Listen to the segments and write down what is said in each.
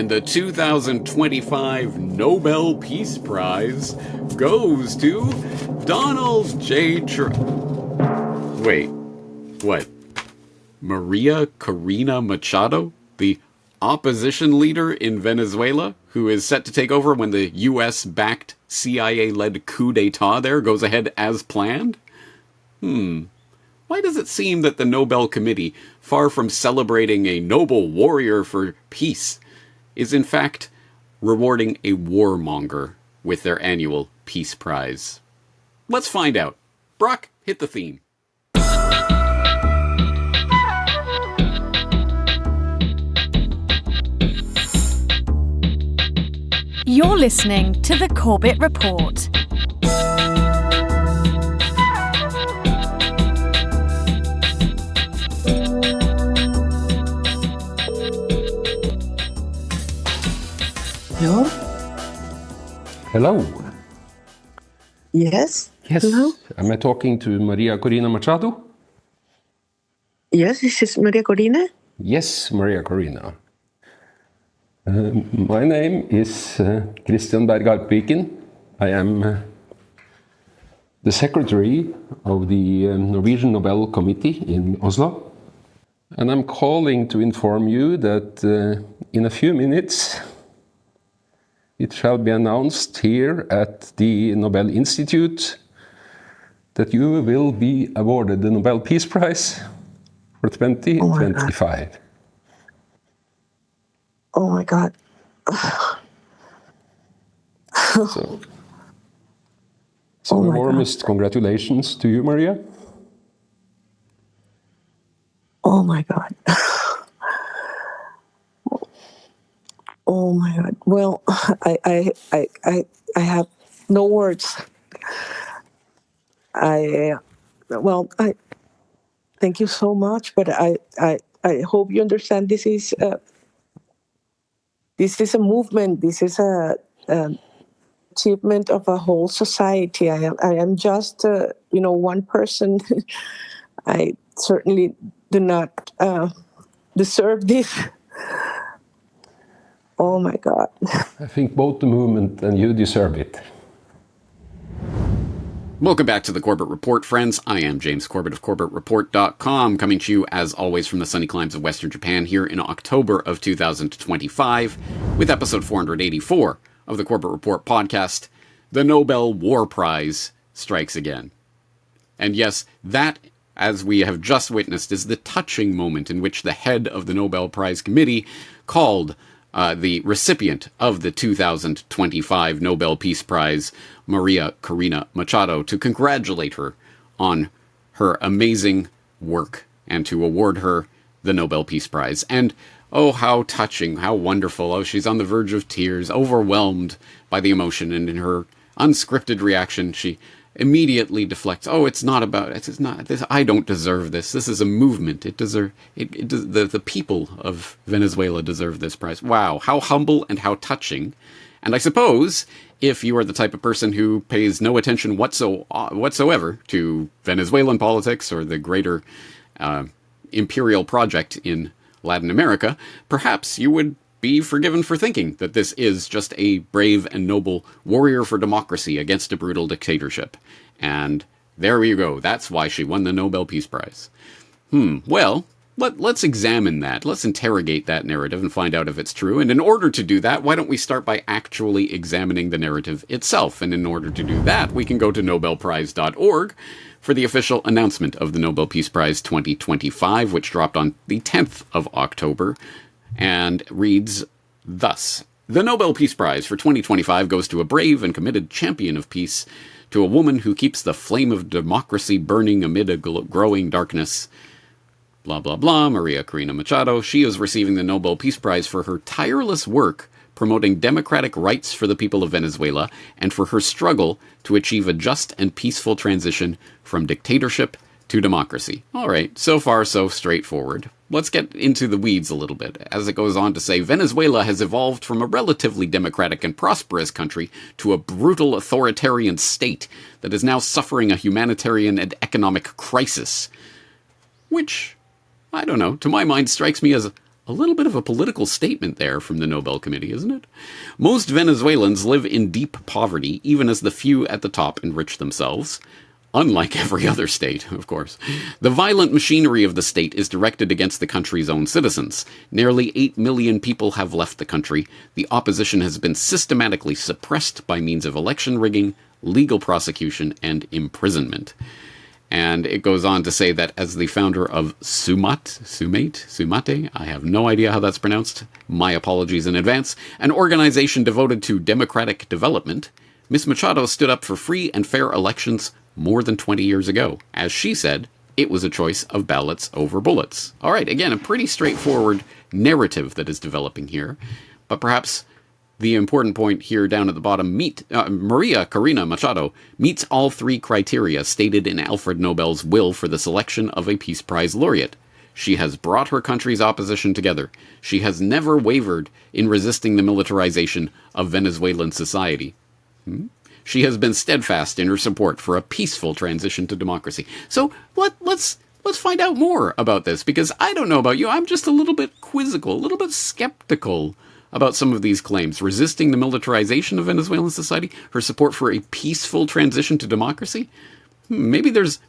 And the 2025 Nobel Peace Prize goes to Donald J. Trump. Wait, what? María Corina Machado, the opposition leader in Venezuela, who is set to take over when the U.S.-backed CIA-led coup d'etat there goes ahead as planned? Why does it seem that the Nobel Committee, far from celebrating a noble warrior for peace, is in fact rewarding a warmonger with their annual Peace Prize? Let's find out. Brock, hit the theme. You're listening to The Corbett Report. Hello? Hello. Yes? Yes. Hello? Am I talking to María Corina Machado? Yes, this is María Corina. Yes, María Corina. My name is Christian Berg-Alpviken. I am the secretary of the Norwegian Nobel Committee in Oslo. And I'm calling to inform you that in a few minutes it shall be announced here at the Nobel Institute that you will be awarded the Nobel Peace Prize for 2025. Oh my God. So the warmest congratulations to you, Maria. Oh my God. Oh my God. Well, I have no words. I thank you so much, but I hope you understand this is a movement. This is a achievement of a whole society. I am just one person. I certainly do not deserve this. Oh my God. I think both the movement and you deserve it. Welcome back to the Corbett Report, friends. I am James Corbett of CorbettReport.com, coming to you, as always, from the sunny climes of Western Japan here in October of 2025, with episode 484 of the Corbett Report podcast. The Nobel War Prize strikes again. And yes, that, as we have just witnessed, is the touching moment in which the head of the Nobel Prize Committee called the recipient of the 2025 Nobel Peace Prize, María Corina Machado, to congratulate her on her amazing work and to award her the Nobel Peace Prize. And oh, how touching, how wonderful. Oh, she's on the verge of tears, overwhelmed by the emotion, and in her unscripted reaction, she immediately deflects. Oh, it's not this. I don't deserve this. This is a movement. The people of Venezuela deserve this prize. Wow, how humble and how touching. And I suppose if you are the type of person who pays no attention whatsoever to Venezuelan politics or the greater imperial project in Latin America, perhaps you would be forgiven for thinking that this is just a brave and noble warrior for democracy against a brutal dictatorship. And there you go. That's why she won the Nobel Peace Prize. Well, let's examine that. Let's interrogate that narrative and find out if it's true. And in order to do that, why don't we start by actually examining the narrative itself? And in order to do that, we can go to nobelprize.org for the official announcement of the Nobel Peace Prize 2025, which dropped on the 10th of October, and reads thus. The Nobel Peace Prize for 2025 goes to a brave and committed champion of peace, to a woman who keeps the flame of democracy burning amid a growing darkness. Blah, blah, blah, María Corina Machado. She is receiving the Nobel Peace Prize for her tireless work promoting democratic rights for the people of Venezuela and for her struggle to achieve a just and peaceful transition from dictatorship to democracy. All right, so far so straightforward. Let's get into the weeds a little bit. As it goes on to say, Venezuela has evolved from a relatively democratic and prosperous country to a brutal authoritarian state that is now suffering a humanitarian and economic crisis. Which, I don't know, to my mind strikes me as A little bit of a political statement there from the Nobel Committee, isn't it? Most Venezuelans live in deep poverty, even as the few at the top enrich themselves. Unlike every other state, of course. The violent machinery of the state is directed against the country's own citizens. Nearly 8 million people have left the country. The opposition has been systematically suppressed by means of election rigging, legal prosecution, and imprisonment. And it goes on to say that as the founder of Sumate, I have no idea how that's pronounced, my apologies in advance, an organization devoted to democratic development, Ms. Machado stood up for free and fair elections more than 20 years ago. As she said, it was a choice of ballots over bullets. All right, again, a pretty straightforward narrative that is developing here. But perhaps the important point here down at the bottom, María Corina Machado meets all three criteria stated in Alfred Nobel's will for the selection of a Peace Prize laureate. She has brought her country's opposition together. She has never wavered in resisting the militarization of Venezuelan society. She has been steadfast in her support for a peaceful transition to democracy. So let's find out more about this, because I don't know about you, I'm just a little bit quizzical, a little bit skeptical about some of these claims. Resisting the militarization of Venezuelan society, her support for a peaceful transition to democracy. Maybe there's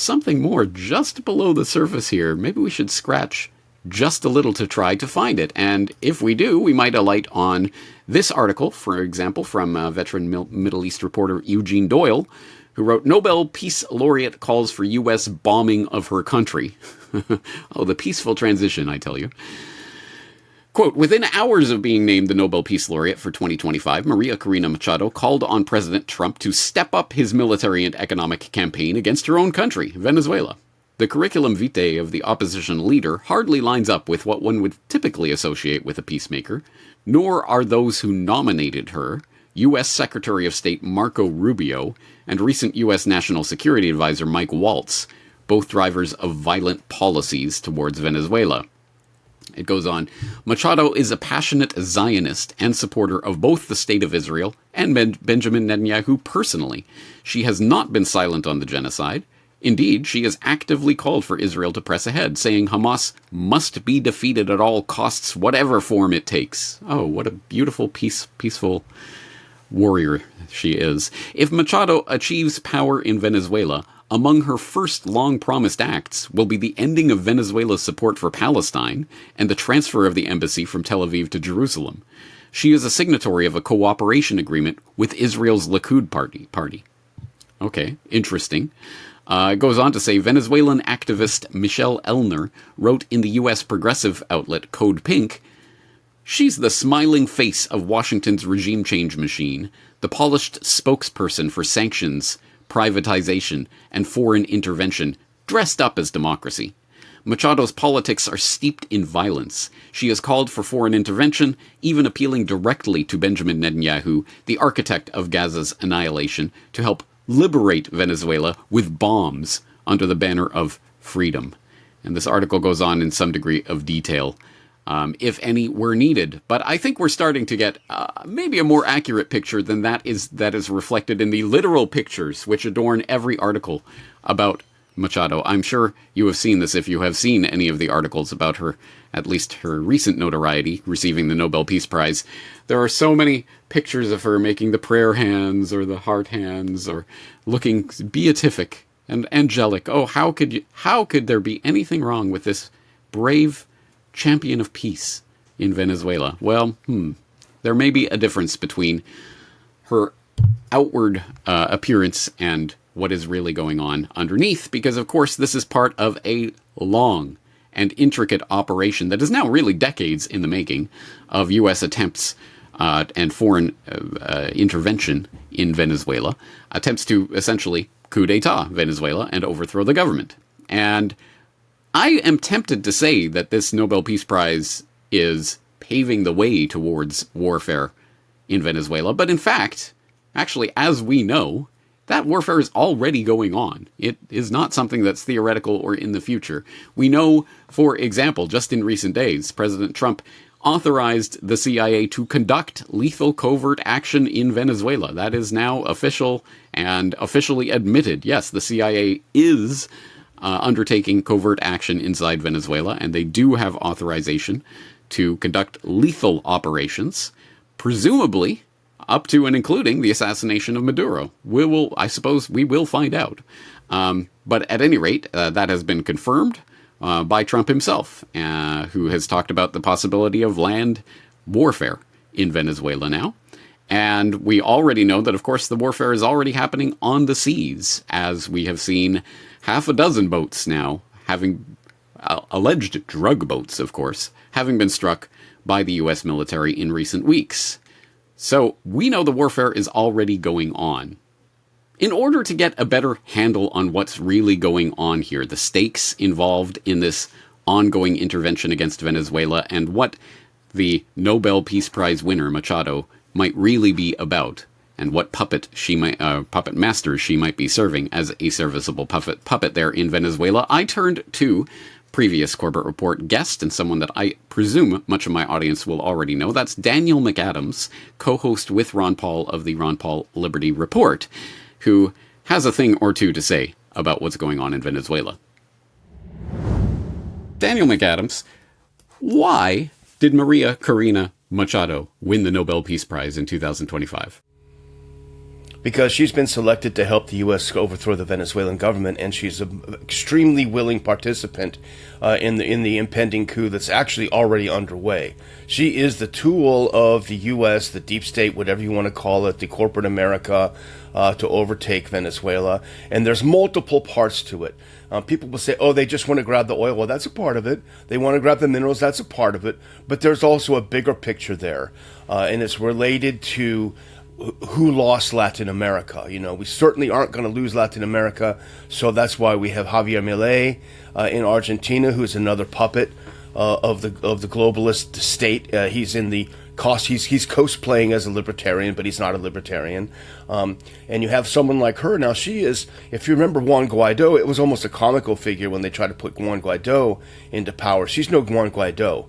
something more just below the surface here. Maybe we should scratch just a little to try to find it. And if we do, we might alight on this article, for example, from veteran Middle East reporter Eugene Doyle, who wrote, Nobel Peace Laureate calls for U.S. bombing of her country. Oh, the peaceful transition, I tell you. Quote, within hours of being named the Nobel Peace Laureate for 2025, María Corina Machado called on President Trump to step up his military and economic campaign against her own country, Venezuela. The curriculum vitae of the opposition leader hardly lines up with what one would typically associate with a peacemaker, nor are those who nominated her, U.S. Secretary of State Marco Rubio and recent U.S. National Security Advisor Mike Waltz, both drivers of violent policies towards Venezuela. It goes on, Machado is a passionate Zionist and supporter of both the State of Israel and Benjamin Netanyahu personally. She has not been silent on the genocide. Indeed, she has actively called for Israel to press ahead, saying Hamas must be defeated at all costs, whatever form it takes. Oh, what a beautiful, peaceful warrior she is. If Machado achieves power in Venezuela, among her first long-promised acts will be the ending of Venezuela's support for Palestine and the transfer of the embassy from Tel Aviv to Jerusalem. She is a signatory of a cooperation agreement with Israel's Likud party. Okay, interesting. It goes on to say, Venezuelan activist Michelle Elner wrote in the U.S. progressive outlet Code Pink, she's the smiling face of Washington's regime change machine, the polished spokesperson for sanctions, privatization, and foreign intervention, dressed up as democracy. Machado's politics are steeped in violence. She has called for foreign intervention, even appealing directly to Benjamin Netanyahu, the architect of Gaza's annihilation, to help liberate Venezuela with bombs under the banner of freedom. And this article goes on in some degree of detail, if any were needed. But I think we're starting to get maybe a more accurate picture than that is reflected in the literal pictures which adorn every article about Machado. I'm sure you have seen this if you have seen any of the articles about her, at least her recent notoriety, receiving the Nobel Peace Prize. There are so many pictures of her making the prayer hands or the heart hands or looking beatific and angelic. Oh, how could there be anything wrong with this brave champion of peace in Venezuela? Well, there may be a difference between her outward appearance and what is really going on underneath, because of course this is part of a long and intricate operation that is now really decades in the making of U.S. attempts and foreign intervention in Venezuela, attempts to essentially coup d'etat Venezuela and overthrow the government. And I am tempted to say that this Nobel Peace Prize is paving the way towards warfare in Venezuela, but in fact, actually, as we know, that warfare is already going on. It is not something that's theoretical or in the future. We know, for example, just in recent days, President Trump authorized the CIA to conduct lethal covert action in Venezuela. That is now official and officially admitted. Yes, the CIA is undertaking covert action inside Venezuela, and they do have authorization to conduct lethal operations, presumably up to and including the assassination of Maduro. I suppose we will find out. But at any rate, that has been confirmed by Trump himself, who has talked about the possibility of land warfare in Venezuela now. And we already know that, of course, the warfare is already happening on the seas, as we have seen half a dozen boats now, having alleged drug boats, of course, having been struck by the U.S. military in recent weeks. So we know the warfare is already going on. In order to get a better handle on what's really going on here, the stakes involved in this ongoing intervention against Venezuela, and what the Nobel Peace Prize winner, Machado, might really be about, and what puppet masters she might be serving as a serviceable puppet there in Venezuela, I turned to previous Corbett Report guest, and someone that I presume much of my audience will already know. That's Daniel McAdams, co-host with Ron Paul of the Ron Paul Liberty Report, who has a thing or two to say about what's going on in Venezuela. Daniel McAdams, why did Maria Corina Machado win the Nobel Peace Prize in 2025? Because she's been selected to help the U.S. overthrow the Venezuelan government, and she's an extremely willing participant in the impending coup that's actually already underway. She is the tool of the U.S., the deep state, whatever you want to call it, the corporate America, to overtake Venezuela. And there's multiple parts to it. People will say, oh, they just want to grab the oil. Well, that's a part of it. They want to grab the minerals. That's a part of it. But there's also a bigger picture there, and it's related to who lost Latin America. You know, we certainly aren't going to lose Latin America, so that's why we have Javier Milei in Argentina, who's another puppet of the globalist state. He's in the he's cosplaying as a libertarian, but he's not a libertarian. And you have someone like her. Now, she is, if you remember Juan Guaido, it was almost a comical figure when they tried to put Juan Guaido into power. She's no Juan Guaido.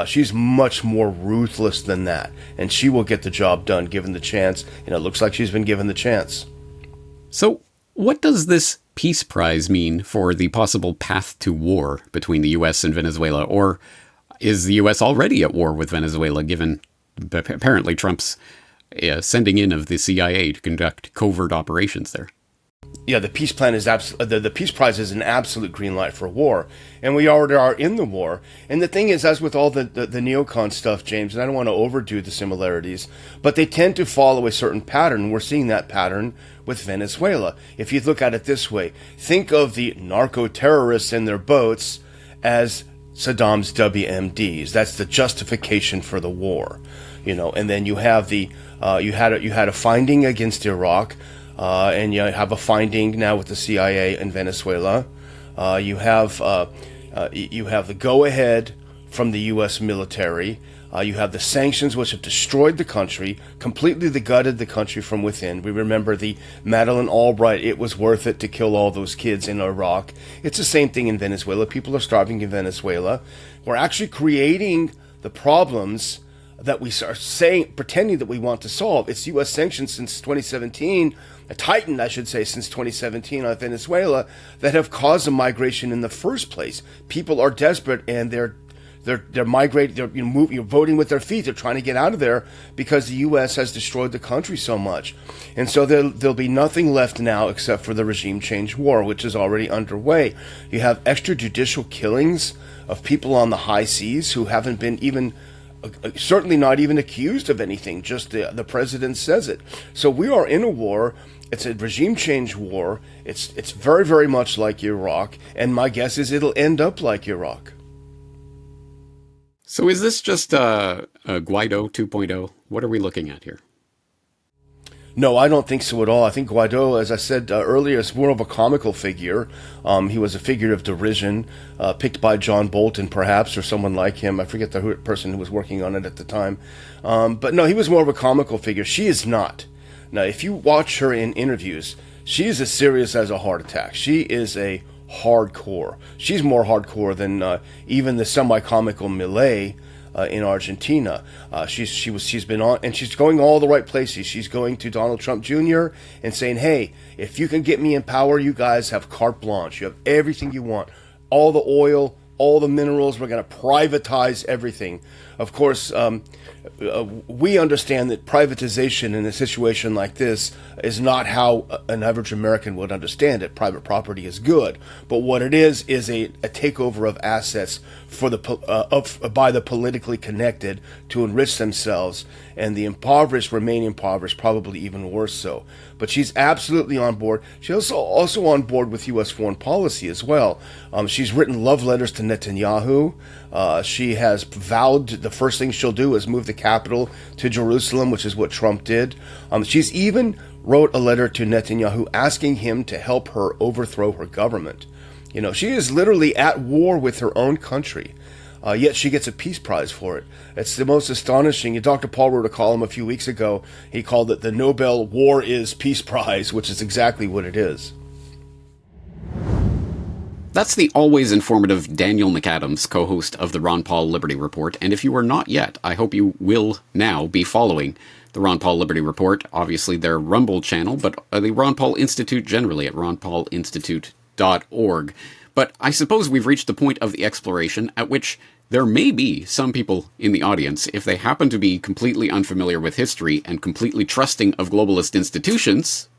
She's much more ruthless than that, and she will get the job done given the chance, and it looks like she's been given the chance. So what does this Peace Prize mean for the possible path to war between the U.S. and Venezuela? Or is the U.S. already at war with Venezuela, given apparently Trump's sending in of the CIA to conduct covert operations there? Yeah, the peace plan is the Peace Prize is an absolute green light for war, and we already are in the war. And the thing is, as with all the neocon stuff, James, and I don't want to overdo the similarities, but they tend to follow a certain pattern. We're seeing that pattern with Venezuela. If you look at it this way, think of the narco-terrorists and their boats as Saddam's WMDs. That's the justification for the war, you know. And then you have you had a finding against Iraq. And you have a finding now with the CIA in Venezuela. You have the go-ahead from the U.S. military. You have the sanctions, which have destroyed the country, completely gutted the country from within. We remember the Madeleine Albright, it was worth it to kill all those kids in Iraq. It's the same thing in Venezuela. People are starving in Venezuela. We're actually creating the problems that we are pretending that we want to solve. It's U.S. sanctions since 2017, tightened, I should say, since 2017 on Venezuela, that have caused a migration in the first place. People are desperate, and they're migrating. They're voting with their feet. They're trying to get out of there because the U.S. has destroyed the country so much, and so there'll be nothing left now except for the regime change war, which is already underway. You have extrajudicial killings of people on the high seas who haven't been even. Certainly not even accused of anything, just the president says it. So we are in a war. It's a regime change war. It's very, very much like Iraq, and my guess is it'll end up like Iraq. So is this just a Guaido 2.0? What are we looking at here? No, I don't think so at all. I think Guaido, as I said earlier, is more of a comical figure. He was a figure of derision, picked by John Bolton, perhaps, or someone like him. I forget the person who was working on it at the time. But no, he was more of a comical figure. She is not. Now, if you watch her in interviews, she is as serious as a heart attack. She is a hardcore. She's more hardcore than even the semi-comical Milei, in Argentina. She's been on, and she's going all the right places. She's going to Donald Trump Jr. and saying, "Hey, if you can get me in power, you guys have carte blanche. You have everything you want, all the oil, all the minerals. We're going to privatize everything." Of course, we understand that privatization in a situation like this is not how an average American would understand it. Private property is good, but what it is a takeover of assets for by the politically connected to enrich themselves, and the impoverished remain impoverished, probably even worse so. But she's absolutely on board. She's also on board with U.S. foreign policy as well. She's written love letters to Netanyahu. She has vowed the first thing she'll do is move the capital to Jerusalem, which is what Trump did. She's even wrote a letter to Netanyahu asking him to help her overthrow her government. You know, she is literally at war with her own country, yet she gets a Peace Prize for it. It's the most astonishing. Dr. Paul wrote a column a few weeks ago. He called it the Nobel War is Peace Prize, which is exactly what it is. That's the always informative Daniel McAdams, co-host of the Ron Paul Liberty Report, and if you are not yet, I hope you will now be following the Ron Paul Liberty Report, obviously their Rumble channel, but the Ron Paul Institute generally at ronpaulinstitute.org. But I suppose we've reached the point of the exploration at which there may be some people in the audience, if they happen to be completely unfamiliar with history and completely trusting of globalist institutions,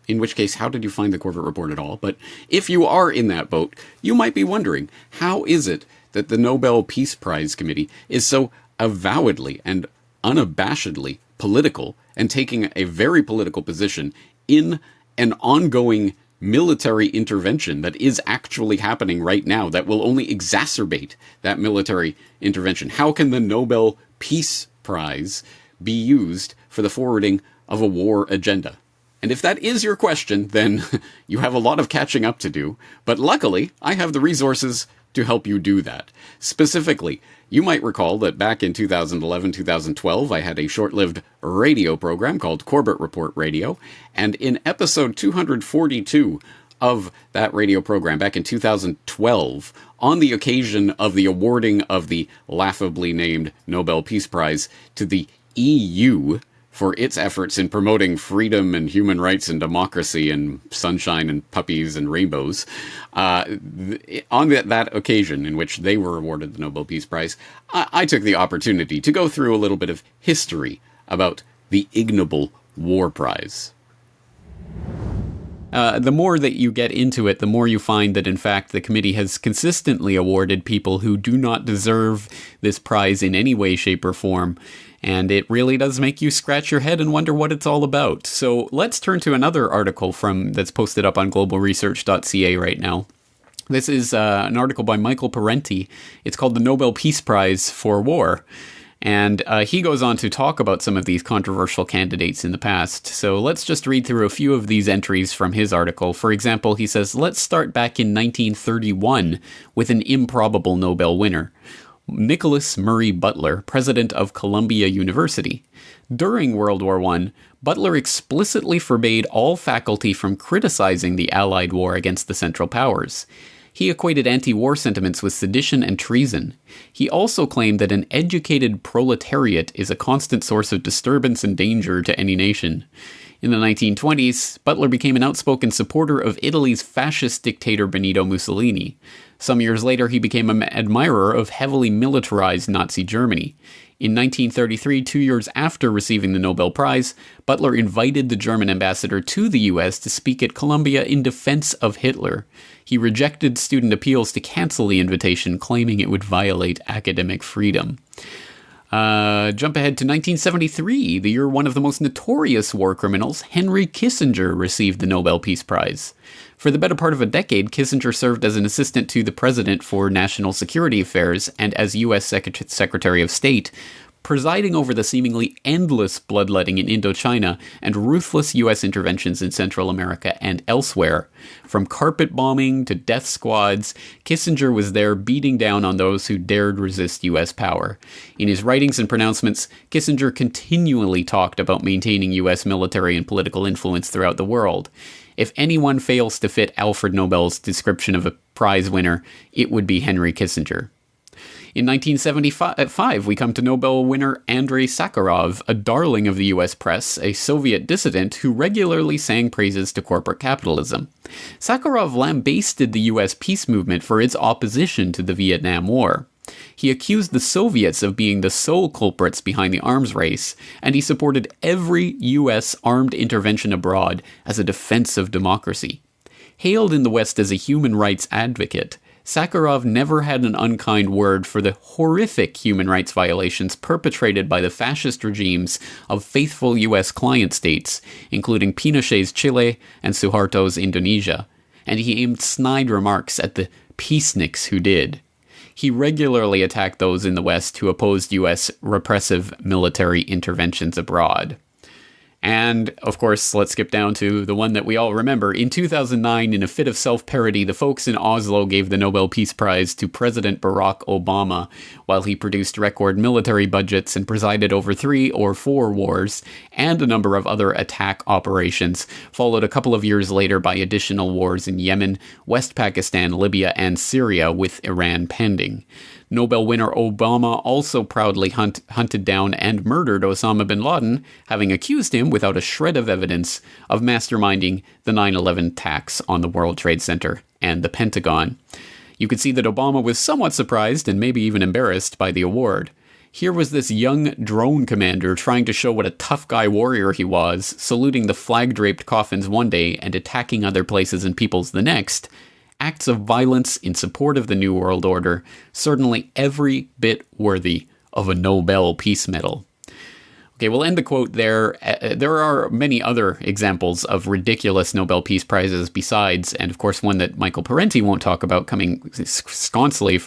in which case, how did you find the Corbett Report at all? But if you are in that boat, you might be wondering, how is it that the Nobel Peace Prize Committee is so avowedly and unabashedly political and taking a very political position in an ongoing military intervention that is actually happening right now that will only exacerbate that military intervention? How can the Nobel Peace Prize be used for the forwarding of a war agenda? And if that is your question, then you have a lot of catching up to do. But luckily, I have the resources to help you do that. Specifically, you might recall that back in 2011-2012, I had a short-lived radio program called Corbett Report Radio. And in episode 242 of that radio program back in 2012, on the occasion of the awarding of the laughably named Nobel Peace Prize to the EU, for its efforts in promoting freedom and human rights and democracy and sunshine and puppies and rainbows. On that occasion in which they were awarded the Nobel Peace Prize, I took the opportunity to go through a little bit of history about the ignoble War Prize. The more that you get into it, the more you find that, in fact, the committee has consistently awarded people who do not deserve this prize in any way, shape, or form. And it really does make you scratch your head and wonder what it's all about. So let's turn to another article that's posted up on globalresearch.ca right now. This is an article by Michael Parenti. It's called the Nobel Peace Prize for War. And he goes on to talk about some of these controversial candidates in the past. So let's just read through a few of these entries from his article. For example, he says, let's start back in 1931 with an improbable Nobel winner. Nicholas Murray Butler, president of Columbia University. During World War I, Butler explicitly forbade all faculty from criticizing the Allied war against the Central Powers. He equated anti-war sentiments with sedition and treason. He also claimed that an educated proletariat is a constant source of disturbance and danger to any nation. In the 1920s, Butler became an outspoken supporter of Italy's fascist dictator Benito Mussolini. Some years later, he became an admirer of heavily militarized Nazi Germany. In 1933, 2 years after receiving the Nobel Prize, Butler invited the German ambassador to the U.S. to speak at Columbia in defense of Hitler. He rejected student appeals to cancel the invitation, claiming it would violate academic freedom. Jump ahead to 1973, the year one of the most notorious war criminals, Henry Kissinger, received the Nobel Peace Prize. For the better part of a decade, Kissinger served as an assistant to the president for national security affairs and as U.S. Secretary of State, presiding over the seemingly endless bloodletting in Indochina and ruthless U.S. interventions in Central America and elsewhere. From carpet bombing to death squads, Kissinger was there beating down on those who dared resist U.S. power. In his writings and pronouncements, Kissinger continually talked about maintaining U.S. military and political influence throughout the world. If anyone fails to fit Alfred Nobel's description of a prize winner, it would be Henry Kissinger. In 1975, we come to Nobel winner Andrei Sakharov, a darling of the US press, a Soviet dissident who regularly sang praises to corporate capitalism. Sakharov lambasted the US peace movement for its opposition to the Vietnam War. He accused the Soviets of being the sole culprits behind the arms race, and he supported every US armed intervention abroad as a defense of democracy. Hailed in the West as a human rights advocate, Sakharov never had an unkind word for the horrific human rights violations perpetrated by the fascist regimes of faithful US client states, including Pinochet's Chile and Suharto's Indonesia, and he aimed snide remarks at the peaceniks who did. He regularly attacked those in the West who opposed US repressive military interventions abroad. And, of course, let's skip down to the one that we all remember. In 2009, in a fit of self-parody, the folks in Oslo gave the Nobel Peace Prize to President Barack Obama, while he produced record military budgets and presided over 3 or 4 wars, and a number of other attack operations, followed a couple of years later by additional wars in Yemen, West Pakistan, Libya, and Syria, with Iran pending. Nobel winner Obama also proudly hunted down and murdered Osama bin Laden, having accused him, without a shred of evidence, of masterminding the 9/11 attacks on the World Trade Center and the Pentagon. You could see that Obama was somewhat surprised and maybe even embarrassed by the award. Here was this young drone commander trying to show what a tough guy warrior he was, saluting the flag-draped coffins one day and attacking other places and peoples the next. Acts of violence in support of the New World Order, certainly every bit worthy of a Nobel Peace Medal. Okay, we'll end the quote there. There are many other examples of ridiculous Nobel Peace Prizes besides, and of course one that Michael Parenti won't talk about, coming ensconcedly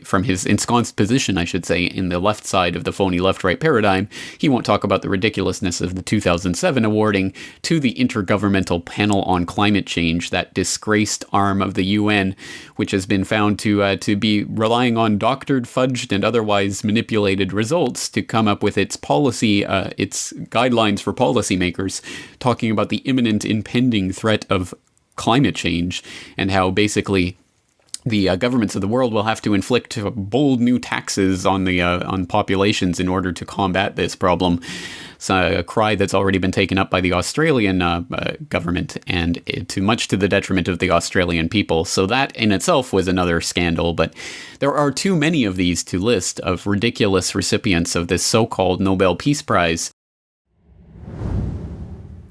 from his ensconced position, I should say, in the left side of the phony left-right paradigm. He won't talk about the ridiculousness of the 2007 awarding to the Intergovernmental Panel on Climate Change, that disgraced arm of the UN, which has been found to be relying on doctored, fudged, and otherwise manipulated results to come up with its policy, its guidelines for policymakers, talking about the imminent impending threat of climate change and how basically the governments of the world will have to inflict bold new taxes on the on populations in order to combat this problem. It's a cry that's already been taken up by the Australian government, and much to the detriment of the Australian people. So that in itself was another scandal, but there are too many of these to list, of ridiculous recipients of this so-called Nobel Peace Prize.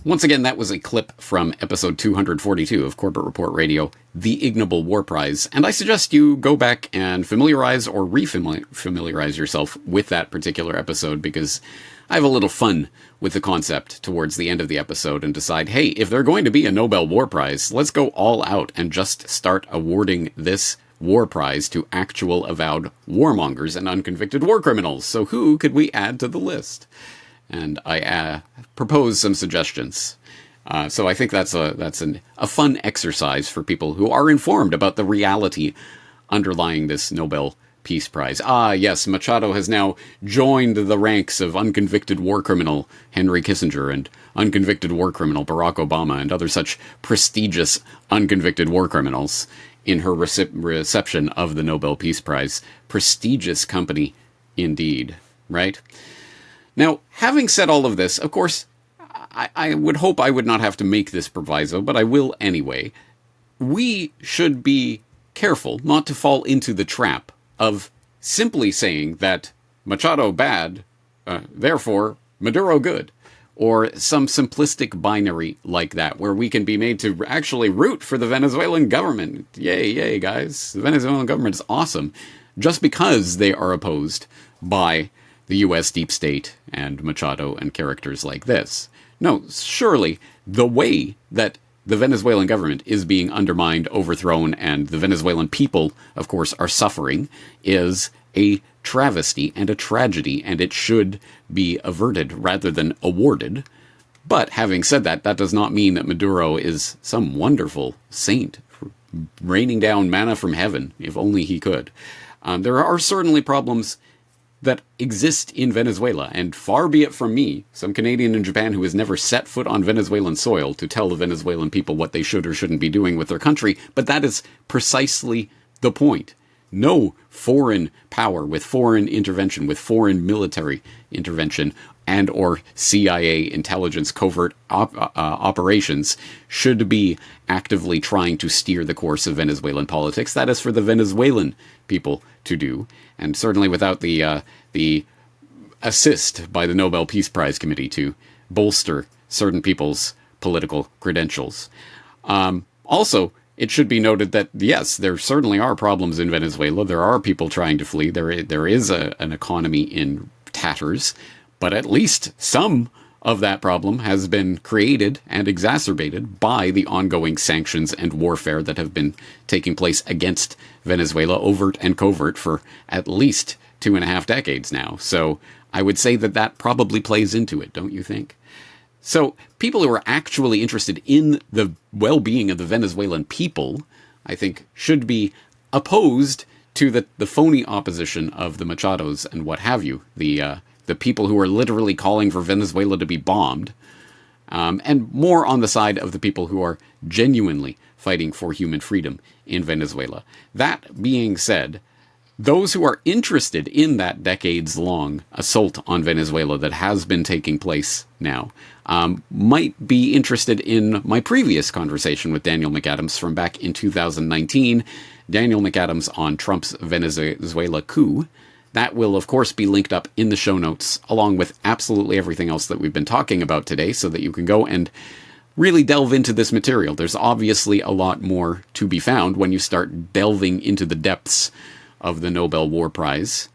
Once again, that was a clip from episode 242 of Corbett Report Radio, The Ignoble War Prize, and I suggest you go back and familiarize or re-familiarize yourself with that particular episode, because I have a little fun with the concept towards the end of the episode and decide, hey, if they're going to be a Nobel War Prize, let's go all out and just start awarding this war prize to actual avowed warmongers and unconvicted war criminals. So who could we add to the list? And I propose some suggestions. So I think that's a fun exercise for people who are informed about the reality underlying this Nobel Peace Prize. Ah, yes, Machado has now joined the ranks of unconvicted war criminal Henry Kissinger and unconvicted war criminal Barack Obama and other such prestigious unconvicted war criminals in her reception of the Nobel Peace Prize. Prestigious company indeed, right? Now, having said all of this, of course, I would hope I would not have to make this proviso, but I will anyway. We should be careful not to fall into the trap of simply saying that Machado bad, therefore Maduro good, or some simplistic binary like that, where we can be made to actually root for the Venezuelan government. Yay, yay, guys. The Venezuelan government is awesome, just because they are opposed by the U.S. deep state and Machado and characters like this. No, surely the way that the Venezuelan government is being undermined, overthrown, and the Venezuelan people, of course, are suffering, is a travesty and a tragedy, and it should be averted rather than awarded. But having said that, that does not mean that Maduro is some wonderful saint raining down manna from heaven, if only he could. There are certainly problems that exist in Venezuela, and far be it from me, some Canadian in Japan who has never set foot on Venezuelan soil, to tell the Venezuelan people what they should or shouldn't be doing with their country, but that is precisely the point. no foreign power, with foreign intervention, with foreign military intervention, and or CIA intelligence covert operations should be actively trying to steer the course of Venezuelan politics. That is for the Venezuelan people to do, and certainly without the assist by the Nobel Peace Prize Committee to bolster certain people's political credentials. Also, it should be noted that, yes, there certainly are problems in Venezuela. There are people trying to flee. There is an economy in tatters, but at least some of that problem has been created and exacerbated by the ongoing sanctions and warfare that have been taking place against Venezuela, overt and covert, for at least 2.5 decades now. So I would say that probably plays into it, don't you think? So people who are actually interested in the well-being of the Venezuelan people, I think, should be opposed to the phony opposition of the Machados and what have you, the people who are literally calling for Venezuela to be bombed, and more on the side of the people who are genuinely fighting for human freedom in Venezuela. That being said, those who are interested in that decades-long assault on Venezuela that has been taking place now might be interested in my previous conversation with Daniel McAdams from back in 2019. Daniel McAdams on Trump's Venezuela coup. That will, of course, be linked up in the show notes, along with absolutely everything else that we've been talking about today, so that you can go and really delve into this material. There's obviously a lot more to be found when you start delving into the depths of the Nobel War Prize.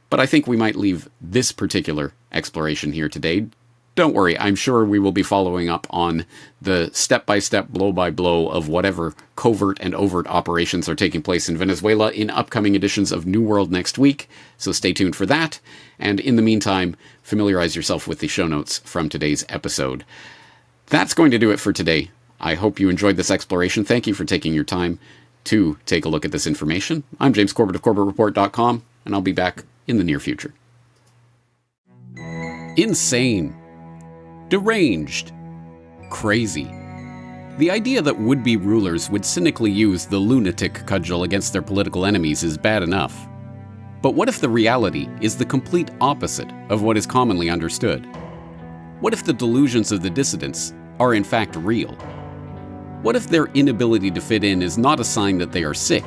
But I think we might leave this particular exploration here today. Don't worry, I'm sure we will be following up on the step-by-step, blow-by-blow of whatever covert and overt operations are taking place in Venezuela in upcoming editions of New World next week, so stay tuned for that. And in the meantime, familiarize yourself with the show notes from today's episode. That's going to do it for today. I hope you enjoyed this exploration. Thank you for taking your time to take a look at this information. I'm James Corbett of CorbettReport.com, and I'll be back in the near future. Insane. Deranged. Crazy. The idea that would-be rulers would cynically use the lunatic cudgel against their political enemies is bad enough. But what if the reality is the complete opposite of what is commonly understood? What if the delusions of the dissidents are in fact real? What if their inability to fit in is not a sign that they are sick,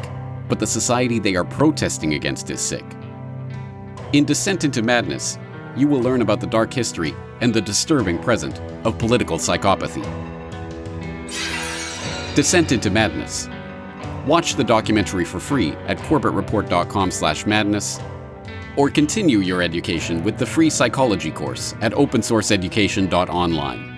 but the society they are protesting against is sick? In Descent into Madness, you will learn about the dark history and the disturbing present of political psychopathy. Descent into Madness. Watch the documentary for free at CorbettReport.com/madness, or continue your education with the free psychology course at opensourceeducation.online.